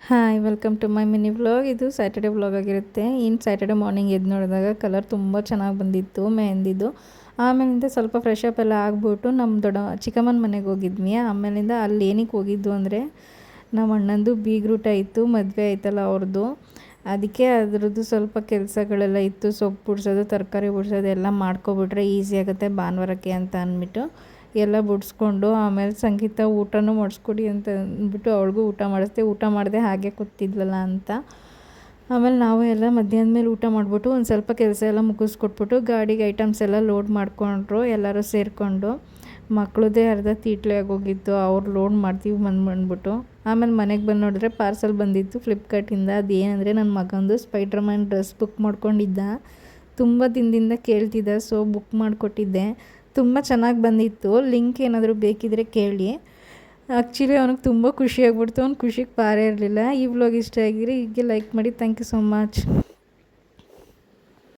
Hi welcome to my mini vlog. ಇದು Saturday vlog ಆಗಿರುತ್ತೆ. ಇನ್ನು ಸ್ಯಾಟರ್ಡೆ ಮಾರ್ನಿಂಗ್ ಎದ್ದು ನೋಡಿದಾಗ ಕಲರ್ ತುಂಬ ಚೆನ್ನಾಗಿ ಬಂದಿತ್ತು ಮೆಹಂದಿದು. ಆಮೇಲಿಂದ ಸ್ವಲ್ಪ ಫ್ರೆಶ್ ಅಪ್ ಎಲ್ಲ ಆಗ್ಬಿಟ್ಟು ನಮ್ಮ ಚಿಕ್ಕಮ್ಮನ ಮನೆಗೆ ಹೋಗಿದ್ವಿ. ಆಮೇಲಿಂದ ಅಲ್ಲಿ ಏನಕ್ಕೆ ಹೋಗಿದ್ದು ಅಂದರೆ ನಮ್ಮ ಅಣ್ಣಂದು ಬೀಗ್ರೂಟ ಇತ್ತು, ಮದುವೆ ಆಯ್ತಲ್ಲ ಅವ್ರದ್ದು. ಅದಕ್ಕೆ ಅದ್ರದ್ದು ಸ್ವಲ್ಪ ಕೆಲಸಗಳೆಲ್ಲ ಇತ್ತು, ಸೊಪ್ಪು ಬಿಡ್ಸೋದು, ತರಕಾರಿ ಬಿಡ್ಸೋದು ಎಲ್ಲ ಮಾಡ್ಕೊಬಿಟ್ರೆ ಈಸಿ ಆಗುತ್ತೆ ಭಾನುವಾರಕ್ಕೆ ಅಂತ ಅಂದ್ಬಿಟ್ಟು ಎಲ್ಲ ಬಿಡಿಸ್ಕೊಂಡು ಆಮೇಲೆ ಸಂಗೀತ ಊಟನೂ ಮಾಡಿಸ್ಕೊಡಿ ಅಂತ ಅಂದ್ಬಿಟ್ಟು ಅವಳಿಗೂ ಊಟ ಮಾಡಿಸ್ದೆ. ಊಟ ಮಾಡಿದೆ ಹಾಗೆ ಕೂತಿದ್ವಲ್ಲ ಅಂತ. ಆಮೇಲೆ ನಾವು ಎಲ್ಲ ಮಧ್ಯಾಹ್ನ ಮೇಲೆ ಊಟ ಮಾಡಿಬಿಟ್ಟು ಒಂದು ಸ್ವಲ್ಪ ಕೆಲಸ ಎಲ್ಲ ಮುಗಿಸ್ಕೊಟ್ಬಿಟ್ಟು ಗಾಡಿಗೆ ಐಟಮ್ಸ್ ಎಲ್ಲ ಲೋಡ್ ಮಾಡಿಕೊಂಡ್ರು ಎಲ್ಲರೂ ಸೇರಿಕೊಂಡು. ಮಕ್ಕಳದೇ ಅರ್ಧ ತೀಟ್ಲೆ ಆಗೋಗಿತ್ತು, ಅವ್ರು ಲೋಡ್ ಮಾಡ್ತೀವಿ ಬಂದ್ಬಿಟ್ಟು. ಆಮೇಲೆ ಮನೆಗೆ ಬಂದು ನೋಡಿದ್ರೆ ಪಾರ್ಸಲ್ ಬಂದಿತ್ತು ಫ್ಲಿಪ್ಕಾರ್ಟಿಂದ. ಅದು ಏನಂದರೆ ನನ್ನ ಮಗಂದು ಸ್ಪೈಡ್ರ್ಮ್ಯಾನ್ ಡ್ರೆಸ್ ಬುಕ್ ಮಾಡ್ಕೊಂಡಿದ್ದ, ತುಂಬ ದಿನದಿಂದ ಕೇಳ್ತಿದ್ದ, ಸೊ ಬುಕ್ ಮಾಡಿಕೊಟ್ಟಿದ್ದೆ. ತುಂಬ ಚೆನ್ನಾಗಿ ಬಂದಿತ್ತು. ಲಿಂಕ್ ಏನಾದರೂ ಬೇಕಿದ್ದರೆ ಕೇಳಿ. ಆ್ಯಕ್ಚುಲಿ ಅವ್ನಿಗೆ ತುಂಬ ಖುಷಿಯಾಗ್ಬಿಡ್ತು, ಅವ್ನು ಖುಷಿಗೆ ಪಾರೇ ಇರಲಿಲ್ಲ. ಈ ವ್ಲಾಗ್ ಇಷ್ಟ ಆಗಿರಿ ಹೀಗೆ ಲೈಕ್ ಮಾಡಿ. Thank you so much.